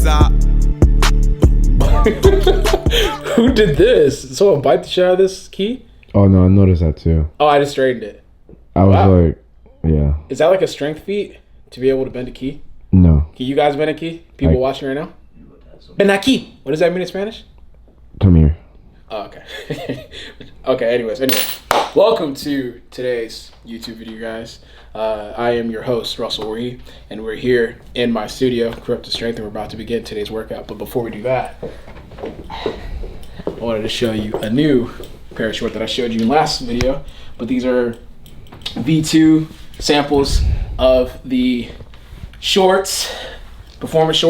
out. Who did this? Did someone bite the shit out of this key? Oh no, I noticed that too. Oh, I just straightened it. I was like, yeah. Is that like a strength feat to be able to bend a key? No. Can you guys bend a key? People watching right now? Bend that key. What does that mean in Spanish? Come here. Oh, okay. Okay, anyways. Welcome to today's YouTube video, guys. I am your host, Russell Wee, and we're here in my studio, Corrupt to Strength, and we're about to begin today's workout. But before we do that, I wanted to show you a new pair of shorts that I showed you in last video. But these are V2 samples of the shorts, performance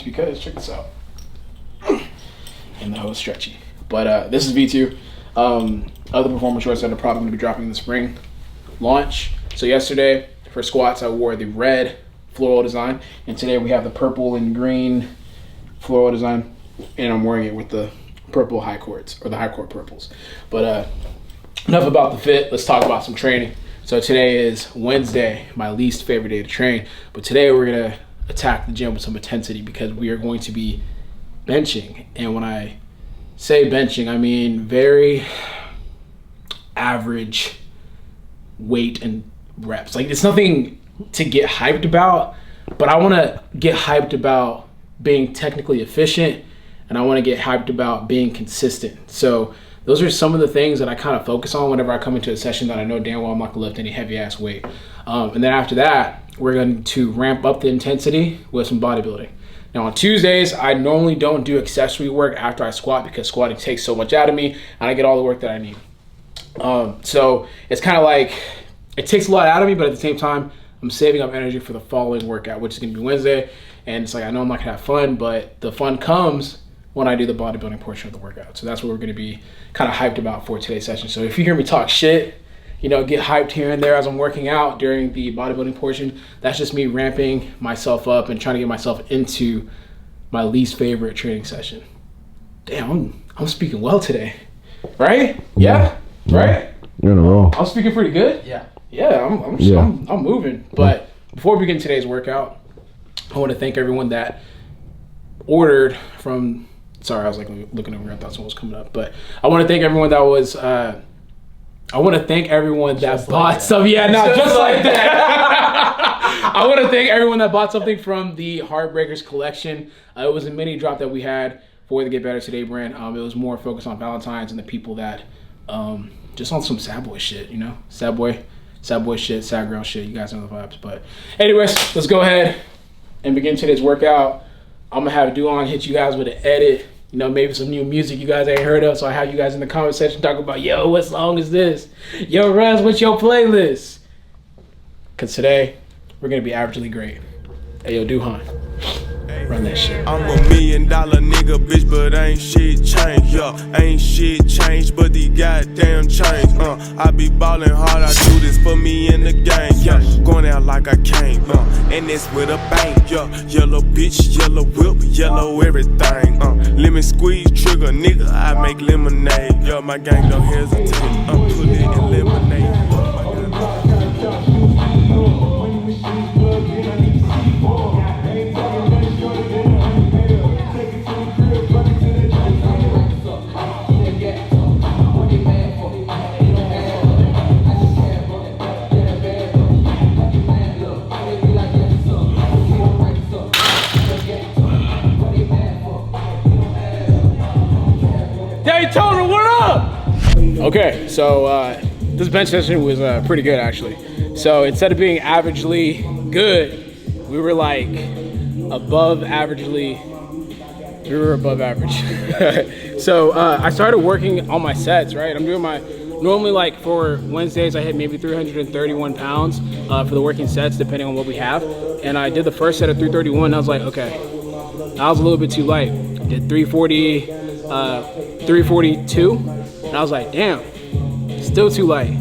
because check this out. And the hose stretchy. But this is V2. Other performance shorts that are probably going to be dropping in the spring launch. So yesterday for squats I wore the red floral design, and today we have the purple and green floral design, and I'm wearing it with the purple high courts, or the high court purples. But enough about the fit, let's talk about some training. So today is Wednesday, my least favorite day to train, but today we're going to attack the gym with some intensity because we are going to be benching. And when I say benching, I mean very average weight and reps. Like, it's nothing to get hyped about, but I want to get hyped about being technically efficient, and I want to get hyped about being consistent. So those are some of the things that I kind of focus on whenever I come into a session that I know damn well I'm not gonna lift any heavy ass weight. And then after that, we're going to ramp up the intensity with some bodybuilding. Now on Tuesdays, I normally don't do accessory work after I squat because squatting takes so much out of me and I get all the work that I need. So it's kind of like, it takes a lot out of me, but at the same time, I'm saving up energy for the following workout, which is gonna be Wednesday. And it's like, I know I'm not gonna have fun, but the fun comes when I do the bodybuilding portion of the workout. So that's what we're gonna be kind of hyped about for today's session. So if you hear me talk shit, you know, get hyped here and there as I'm working out during the bodybuilding portion, that's just me ramping myself up and trying to get myself into my least favorite training session. Damn, I'm speaking well today, right? Yeah. Right? You're in a roll. I'm speaking pretty good? Yeah. Yeah, I'm moving. But before we begin today's workout, I want to thank everyone that ordered from, sorry, I was like looking over, I thought someone was coming up, but I want to thank everyone that was, I want to thank everyone that bought stuff. Yeah, no, just like that. I want to thank everyone that bought something from the Heartbreakers collection. It was a mini drop that we had for the Get Better Today brand. It was more focused on Valentine's and the people that, just on some sad boy shit, you know? Sad boy shit, sad girl shit. You guys know the vibes. But anyways, let's go ahead and begin today's workout. I'm gonna have Duan hit you guys with an edit. You know, maybe some new music you guys ain't heard of. So I have you guys in the comment section talk about, yo, what song is this? Yo, Russ, what's your playlist? Cause today we're gonna be averagely great. Hey, yo, Duhan, run that shit. I'm $1 million nigga, bitch, but ain't shit changed. Yeah, ain't shit changed, but the goddamn change. I be ballin' hard, I do this for me in the game. Yeah, going out like I came. And it's with a bang. Yeah, yellow bitch, yellow whip, yellow everything. Lemon squeeze trigger, nigga, I make lemonade. Yeah, my gang don't hesitate. Put it in lemonade. Daytona, what up? Okay, so this bench session was pretty good actually. So instead of being averagely good, we were like above averagely. We were above average. So I started working on my sets, right? I'm doing my, normally like for Wednesdays I hit maybe 331 pounds for the working sets depending on what we have. And I did the first set at 331 and I was like, okay, that was a little bit too light. Did 340, 342, and I was like, damn, still too light.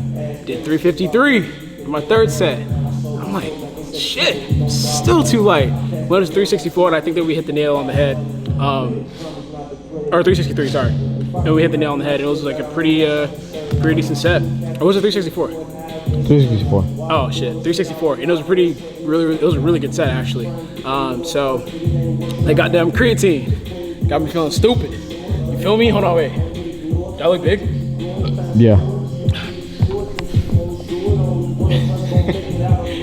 Did 353 for my third set. I'm like, shit, still too light. Went to 364, and I think that we hit the nail on the head. Or 363, sorry. And we hit the nail on the head, and it was like a pretty decent set. Or was it 364? 364. Oh shit, 364. And it was it was a really good set actually. So they got damn creatine. Got me feeling stupid. You feel me? Hold on, wait. Do I look big? Yeah.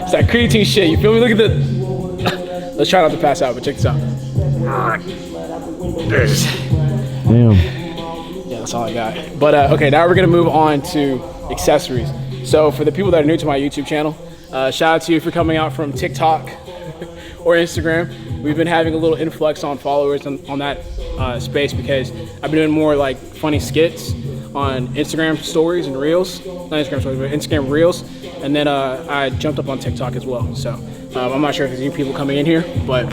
It's that creatine shit. You feel me? Look at the. Let's try not to pass out, but check this out. Damn. Yeah, that's all I got. But okay, now we're gonna move on to accessories. So for the people that are new to my YouTube channel, shout out to you for coming out from TikTok or Instagram. We've been having a little influx on followers on that space because I've been doing more like funny skits on Instagram stories and reels. Not Instagram stories, but Instagram reels. And then I jumped up on TikTok as well. So I'm not sure if there's any people coming in here, but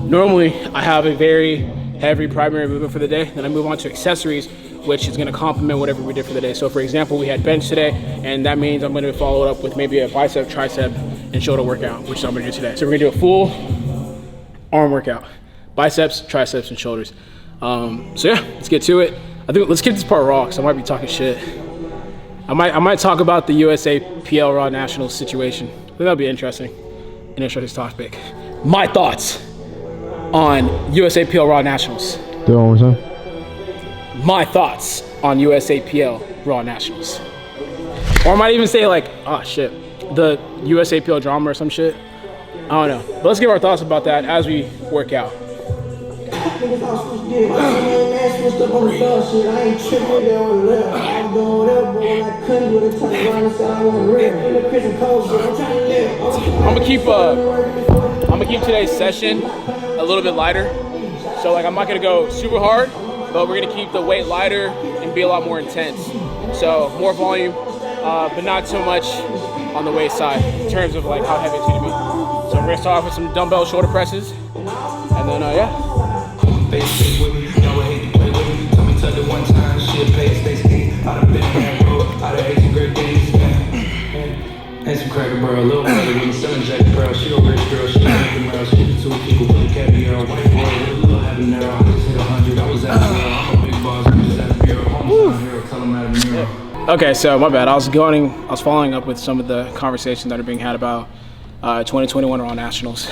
normally I have a very heavy primary movement for the day. Then I move on to accessories, which is gonna complement whatever we did for the day. So for example, we had bench today, and that means I'm gonna follow it up with maybe a bicep, tricep, and shoulder workout, which I'm gonna do today. So we're gonna do a full arm workout, biceps, triceps, and shoulders. So yeah, let's get to it. I think let's get this part raw, because I might be talking shit. I might talk about the USAPL Raw Nationals situation. I think that'll be an interesting topic. My thoughts on USAPL Raw Nationals. Do it one more time. My thoughts on USAPL Raw Nationals. Or I might even say like, oh shit, the USAPL drama or some shit. I don't know. But let's give our thoughts about that as we work out. I'm gonna keep today's session a little bit lighter. So like I'm not gonna go super hard, but we're gonna keep the weight lighter and be a lot more intense. So more volume, but not so much on the waist side in terms of like how heavy it's gonna be. So we're gonna start off with some dumbbell shoulder presses, and then yeah. And some cracker barrel, little brother with selling Jack Pearl. She a rich girl, she like the girl. She the two people with the caviar. White boy with a little heavy narrow. I just hit 100, I was at the mirror. I'm a big boss, I'm just at the mirror. Hometown hero, tell him at the mirror. Okay, so my bad. I was following up with some of the conversations that are being had about 2021 Raw Nationals.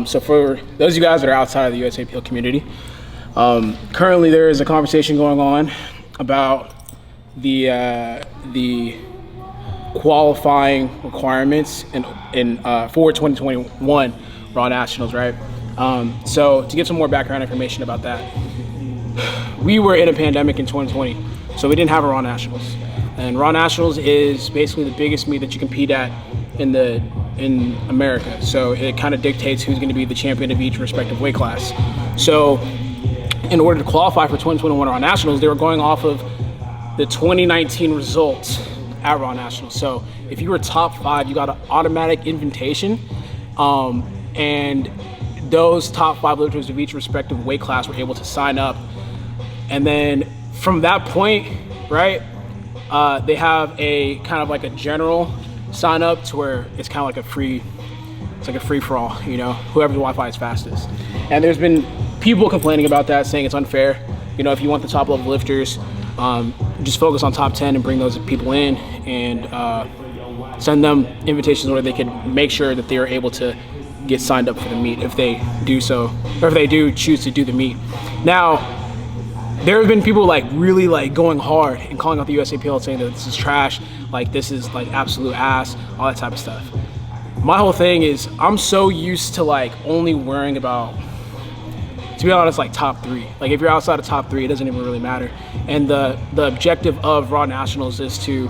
So for those of you guys that are outside of the USAPL community, currently there is a conversation going on about the qualifying requirements for 2021 Raw Nationals, right? So to get some more background information about that, we were in a pandemic in 2020, so we didn't have a Raw Nationals. And Raw Nationals is basically the biggest meet that you compete at in America. So it kind of dictates who's going to be the champion of each respective weight class. So in order to qualify for 2021 Raw Nationals, they were going off of the 2019 results at Raw Nationals. So if you were top 5, you got an automatic invitation, and those top 5 lifters of each respective weight class were able to sign up. And then from that point, right, they have a kind of like a general sign up to where it's kind of like a free for all, you know, whoever's Wi-Fi is fastest. And there's been people complaining about that, saying it's unfair. You know, if you want the top level lifters, just focus on top 10 and bring those people in and send them invitations where they can make sure that they are able to get signed up for the meet if they do so, or if they do choose to do the meet. Now, there have been people like really like going hard and calling out the USAPL, saying that this is trash, like this is like absolute ass, all that type of stuff. My whole thing is I'm so used to like only worrying about, to be honest, like top 3. Like if you're outside of top 3, it doesn't even really matter. And the objective of Raw Nationals is to,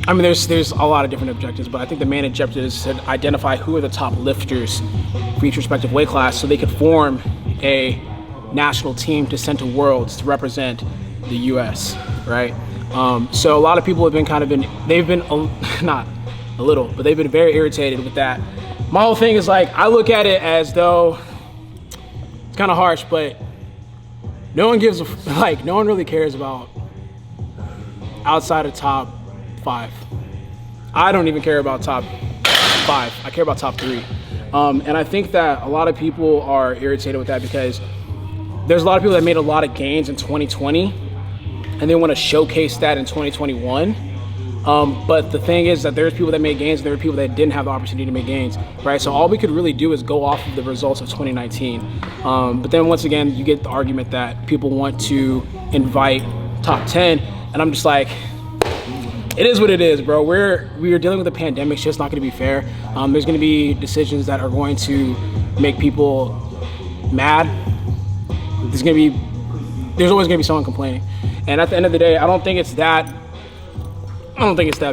I mean, there's a lot of different objectives, but I think the main objective is to identify who are the top lifters for each respective weight class, so they could form a national team to send to Worlds to represent the U.S. Right? So a lot of people have been they've been not a little, but they've been very irritated with that. My whole thing is like, I look at it as though it's kind of harsh, but no one really cares about outside of top 5. I don't even care about top 5. I care about top 3. And I think that a lot of people are irritated with that because there's a lot of people that made a lot of gains in 2020 and they want to showcase that in 2021. But the thing is that there's people that made gains and there are people that didn't have the opportunity to make gains, right? So all we could really do is go off of the results of 2019. But then once again, you get the argument that people want to invite top 10, and I'm just like, it is what it is, bro. We are dealing with a pandemic. It's just not going to be fair. There's going to be decisions that are going to make people mad. There's always going to be someone complaining. And at the end of the day, I don't think it's that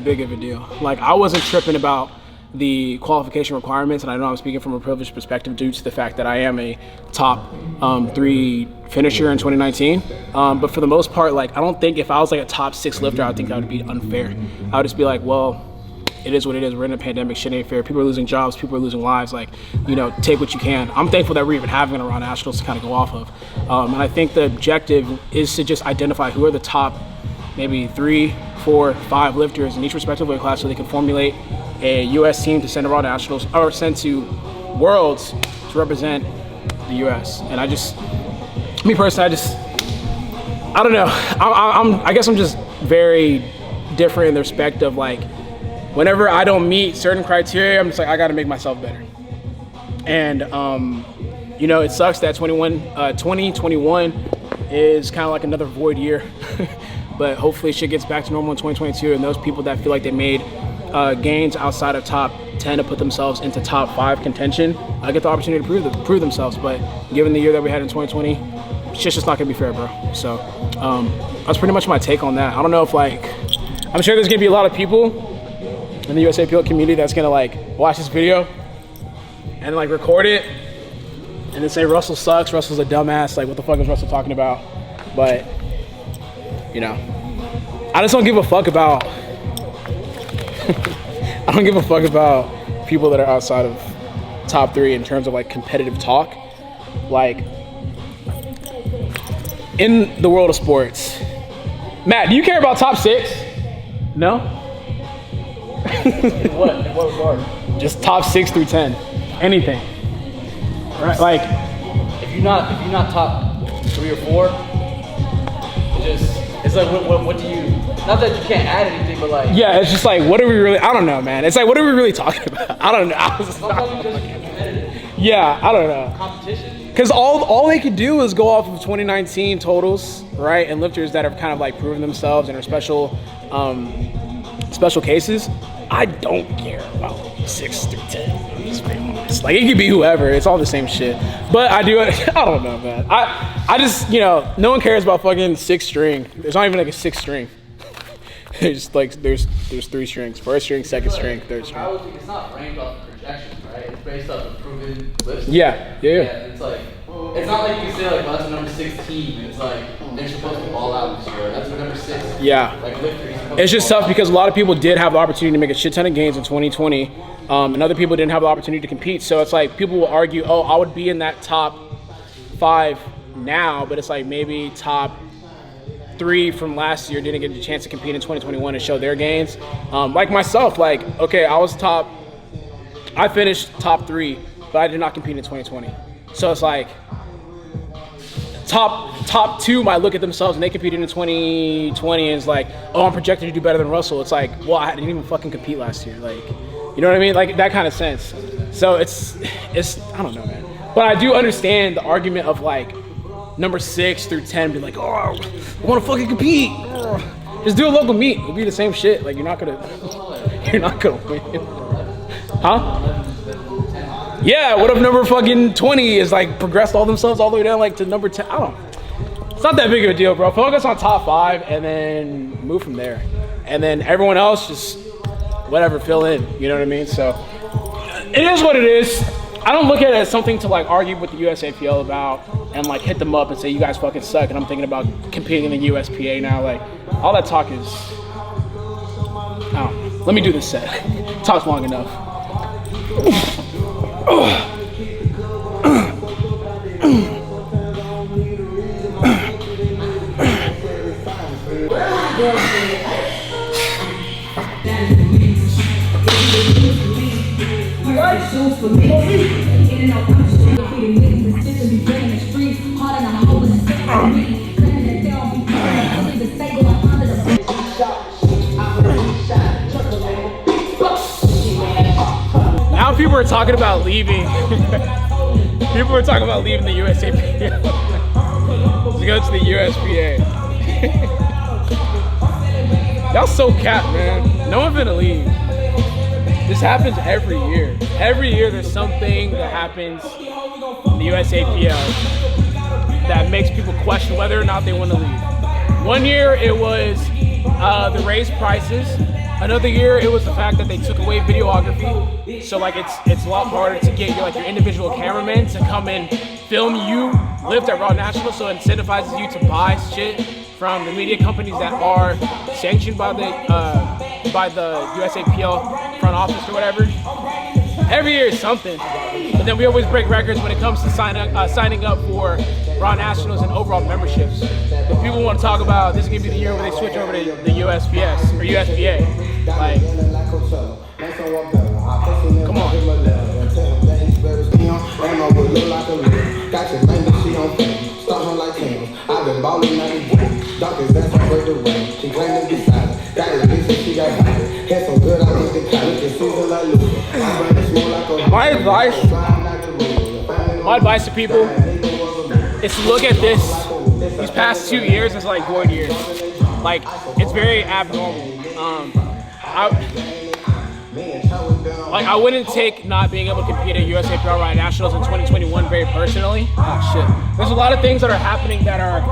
big of a deal. Like, I wasn't tripping about the qualification requirements, and I know I'm speaking from a privileged perspective due to the fact that I am a top 3 finisher in 2019. But for the most part, like, I don't think if I was like a top 6 lifter, I would think that would be unfair. I would just be like, well, it is what it is. We're in a pandemic. Shit ain't fair. People are losing jobs. People are losing lives. Like, you know, take what you can. I'm thankful that we're even having a Raw Nationals to kind of go off of. And I think the objective is to just identify who are the top maybe 3, 4, 5 lifters in each respective weight class so they can formulate a U.S. team to send to Raw Nationals or send to Worlds to represent the U.S. And me personally, I don't know. I guess I'm just very different in the respect of, like, whenever I don't meet certain criteria, I'm just like, I got to make myself better. And, you know, it sucks that 2021 is kind of like another void year. But hopefully shit gets back to normal in 2022, and those people that feel like they made gains outside of top 10 to put themselves into top 5 contention, get the opportunity to prove themselves. But given the year that we had in 2020, shit's just not gonna be fair, bro. So that's pretty much my take on that. I don't know if, like, I'm sure there's gonna be a lot of people in the USAPL community that's gonna, like, watch this video and, like, record it and then say Russell sucks, Russell's a dumbass, like, what the fuck is Russell talking about? But, you know, I just don't give a fuck about I don't give a fuck about people that are outside of top 3 in terms of, like, competitive talk. Like, in the world of sports, Matt, do you care about top 6? No? In what regard? Just top 6 through 10. Anything. Right? Like, if you're not top 3 or 4, it's like what do you? Not that you can't add anything, but, like, yeah, it's just like, what are we really? I don't know, man. It's like, what are we really talking about? I don't know. Yeah, I don't know. Competition. Because all they could do is go off of 2019 totals, right? And lifters that have kind of, like, proven themselves and are special cases. I don't care about 6 through 10. I'm just being honest. Like, it could be whoever. It's all the same shit. But I don't know, man. I just, you know, no one cares about fucking 6 string. There's not even like a 6 string. There's like, there's 3 strings. 1st string, 2nd string, 3rd string. I would think it's not ranked off of projections, right? It's based off of proven lifts. Yeah. It's like, it's not like you say, like, well, that's number 16. It's like, they're supposed to ball out this year. That's what number 6. Yeah. Like, lifters. It's just tough because a lot of people did have the opportunity to make a shit ton of gains in 2020, and other people didn't have the opportunity to compete. So it's like, people will argue, oh, I would be in that top 5 now, but it's like maybe top 3 from last year didn't get a chance to compete in 2021 and show their gains. Like myself, like, okay, I finished top 3, but I did not compete in 2020. So it's like, top 2 might look at themselves and they competed in 2020 and it's like, oh, I'm projected to do better than Russell. It's like, well, I didn't even fucking compete last year. Like, you know what I mean? Like, that kind of sense. So it's I don't know, man. But I do understand the argument of, like, number 6 through 10 be like, oh, I want to fucking compete. Just do a local meet. It'll be the same shit. Like, you're not gonna win. Huh? Yeah, what if number fucking 20 is, like, progressed all themselves all the way down, like, to number 10? I don't know. It's not that big of a deal, bro. Focus on top 5 and then move from there. And then everyone else just, whatever, fill in. You know what I mean? So, it is what it is. I don't look at it as something to, like, argue with the USAPL about and, like, hit them up and say, you guys fucking suck, and I'm thinking about competing in the USPA now. Like, all that talk is, I don't know. Let me do this set. Talk's long enough. people were talking about leaving. People were talking about leaving the USAPL to go to the USPA. Y'all so cap, man. No one's gonna leave. This happens every year. Every year there's something that happens in the USAPL that makes people question whether or not they want to leave. One year it was the raised prices. Another year it was the fact that they took away videography. So like it's a lot harder to get your individual cameraman to come and film you lift at Raw National, so it incentivizes you to buy shit from the media companies that are sanctioned by the USAPL front office or whatever. Every year is something, but then we always break records when it comes to signing up for Raw Nationals and overall memberships. If people want to talk about this is gonna be the year where they switch over to the USPS or USPA, like, come on. I've been balling 91. Doctors that's afraid to rain. She claimed to be silent. Got a bitch and she got hot. Had some good, I went to college. It's season like Luca. I'm running small like a... My advice to people is to look at these past 2 years as like void years. Like, it's very abnormal. I wouldn't take not being able to compete at USAPL Raw Nationals in 2021 very personally. Oh shit. There's a lot of things that are happening that are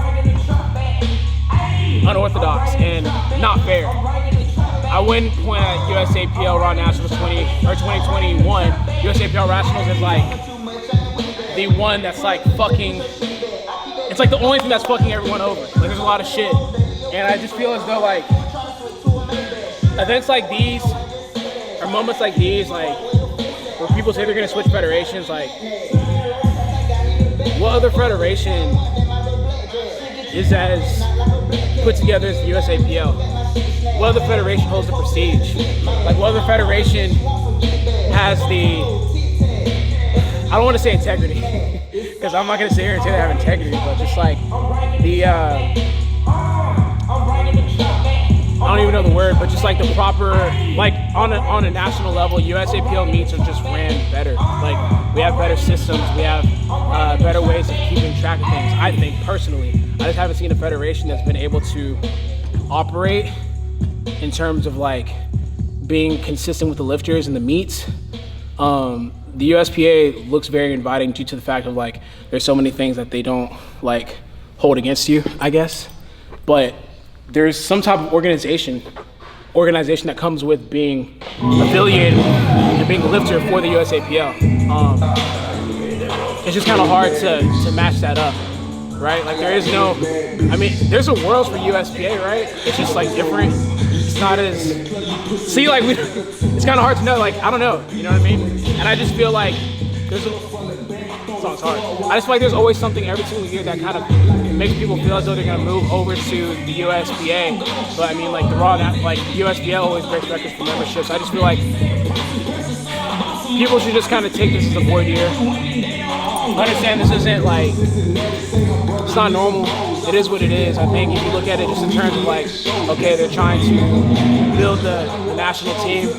unorthodox and not fair. I wouldn't point at USAPL Raw Nationals 2021. USAPL Nationals is like the one that's like fucking. It's like the only thing that's fucking everyone over. Like there's a lot of shit, and I just feel as though like events like these. Or moments like these, like, where people say they're gonna switch federations, like, what other federation is as put together as the USAPL? What other federation holds the prestige? Like, what other federation has the, I don't wanna say integrity, because I'm not gonna sit here and say they have integrity, but just like, the, I don't even know the word, but just like the proper, like on a national level, USAPL meets are just ran better. Like we have better systems, we have better ways of keeping track of things. I think personally, I just haven't seen a federation that's been able to operate in terms of like being consistent with the lifters and the meets. The USPA looks very inviting due to the fact of like there's so many things that they don't like hold against you, I guess, but there's some type of organization that comes with being affiliated and being a lifter for the USAPL. It's just kind of hard to match that up, right? Like there is no, I mean, there's a world for USPA, right? It's just like different. It's not as, see, like it's kind of hard to know, like, I don't know, you know what I mean? And I just feel like there's song's hard. I just feel like there's always something every single year that kind of makes people feel as though they're gonna move over to the USPA. But I mean, like the Raw, like USPL always breaks records for memberships. I just feel like people should just kind of take this as a void year. Understand this isn't like, it's not normal. It is what it is. I think if you look at it just in terms of like, okay, they're trying to build the national team,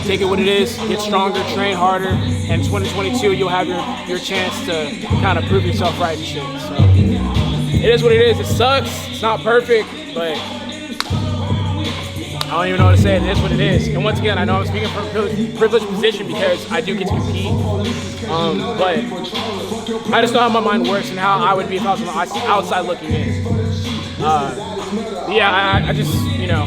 take it what it is, get stronger, train harder, and 2022 you'll have your chance to kind of prove yourself right and shit. So it is what it is. It sucks. It's not perfect, but I don't even know what to say. It is what it is. And once again, I know I'm speaking from a privileged position because I do get to compete. But I just know how my mind works and how I would be if I was on the outside looking in. Yeah, I just, you know,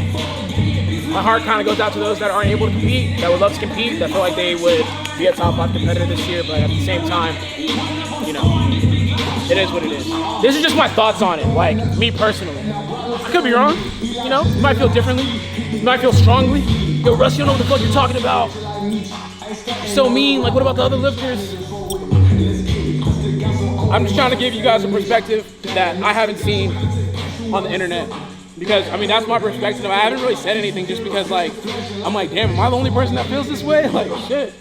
my heart kind of goes out to those that aren't able to compete, that would love to compete, that feel like they would be a top 5 competitor this year, but at the same time, you know, it is what it is. This is just my thoughts on it, like me personally. I could be wrong, you know, you might feel differently, you might feel strongly. Yo, Russ, you don't know what the fuck you're talking about. You're so mean, like what about the other lifters? I'm just trying to give you guys a perspective that I haven't seen on the internet. Because, I mean, that's my perspective. I haven't really said anything just because, like, I'm like, damn, am I the only person that feels this way? Like, shit.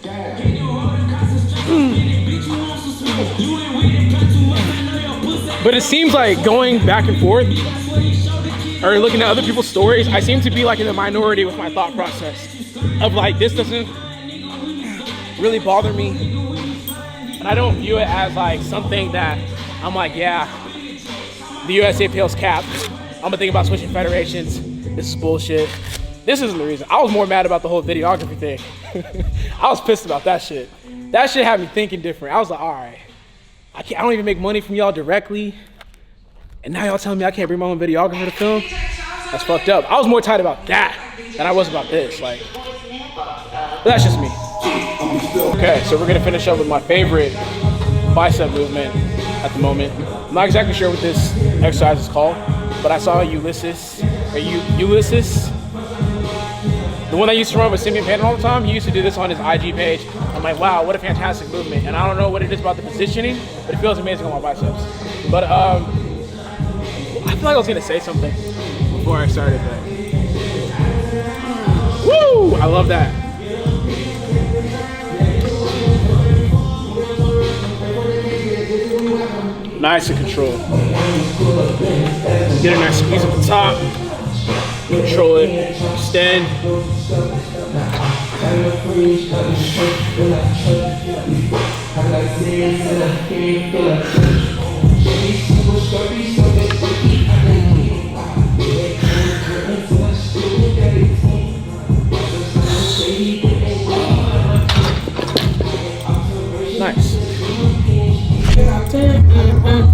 But it seems like going back and forth or looking at other people's stories, I seem to be like in the minority with my thought process of like, this doesn't, really bother me. And I don't view it as like something that I'm like, yeah, the USAPL's capped. I'm gonna think about switching federations. This is bullshit. This isn't the reason. I was more mad about the whole videography thing. I was pissed about that shit. That shit had me thinking different. I was like, all right, I don't even make money from y'all directly. And now y'all telling me I can't bring my own videographer to film? That's fucked up. I was more tight about that than I was about this. Like, but that's just me. Okay, so we're gonna finish up with my favorite bicep movement at the moment. I'm not exactly sure what this exercise is called, but I saw Ulysses, the one that used to run with Simeon Payton all the time. He used to do this on his IG page. I'm like, wow, what a fantastic movement. And I don't know what it is about the positioning, but it feels amazing on my biceps. But I feel like I was gonna say something before I started, but woo! I love that. Nice and control. Get a nice squeeze at the top. Control it. Extend. Nice.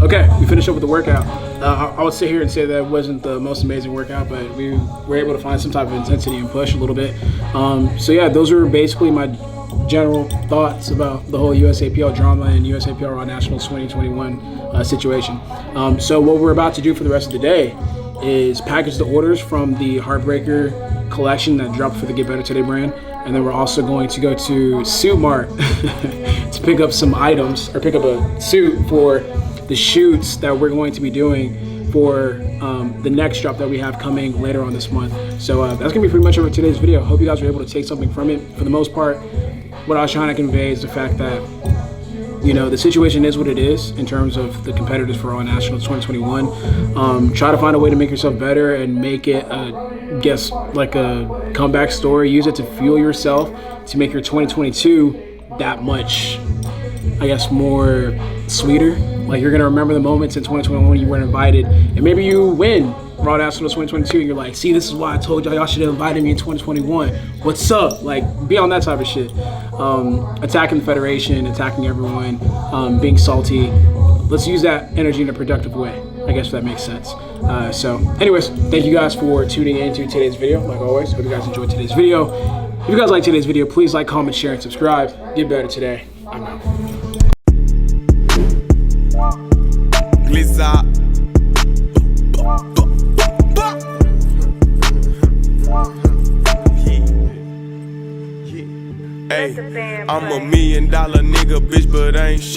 Okay, we finished up with the workout. I would sit here and say that it wasn't the most amazing workout, but we were able to find some type of intensity and push a little bit. So yeah, those are basically my general thoughts about the whole USAPL drama and USAPL Raw Nationals 2021 situation. So what we're about to do for the rest of the day is package the orders from the Heartbreaker collection that dropped for the Get Better Today brand. And then we're also going to go to Suit Mart to pick up some items, or pick up a suit for the shoots that we're going to be doing for the next drop that we have coming later on this month. So that's gonna be pretty much over today's video. Hope you guys were able to take something from it. For the most part, what I was trying to convey is the fact that, you know, the situation is what it is in terms of the competitors for Raw Nationals 2021. Try to find a way to make yourself better and make it, like a comeback story. Use it to fuel yourself to make your 2022 that much, I guess, more sweeter. Like, you're gonna remember the moments in 2021 when you weren't invited, and maybe you win Raw Nationals 2022 and you're like, see, this is why I told y'all should have invited me in 2021. What's up? Like, be on that type of shit. Attacking the federation, attacking everyone, being salty. Let's use that energy in a productive way. I guess that makes sense. So anyways, thank you guys for tuning into today's video. Like always, hope you guys enjoyed today's video. If you guys like today's video, please like, comment, share, and subscribe. Get better today. I'm out. Glizza. Hey, I'm $1 million nigga, bitch, but I ain't shit.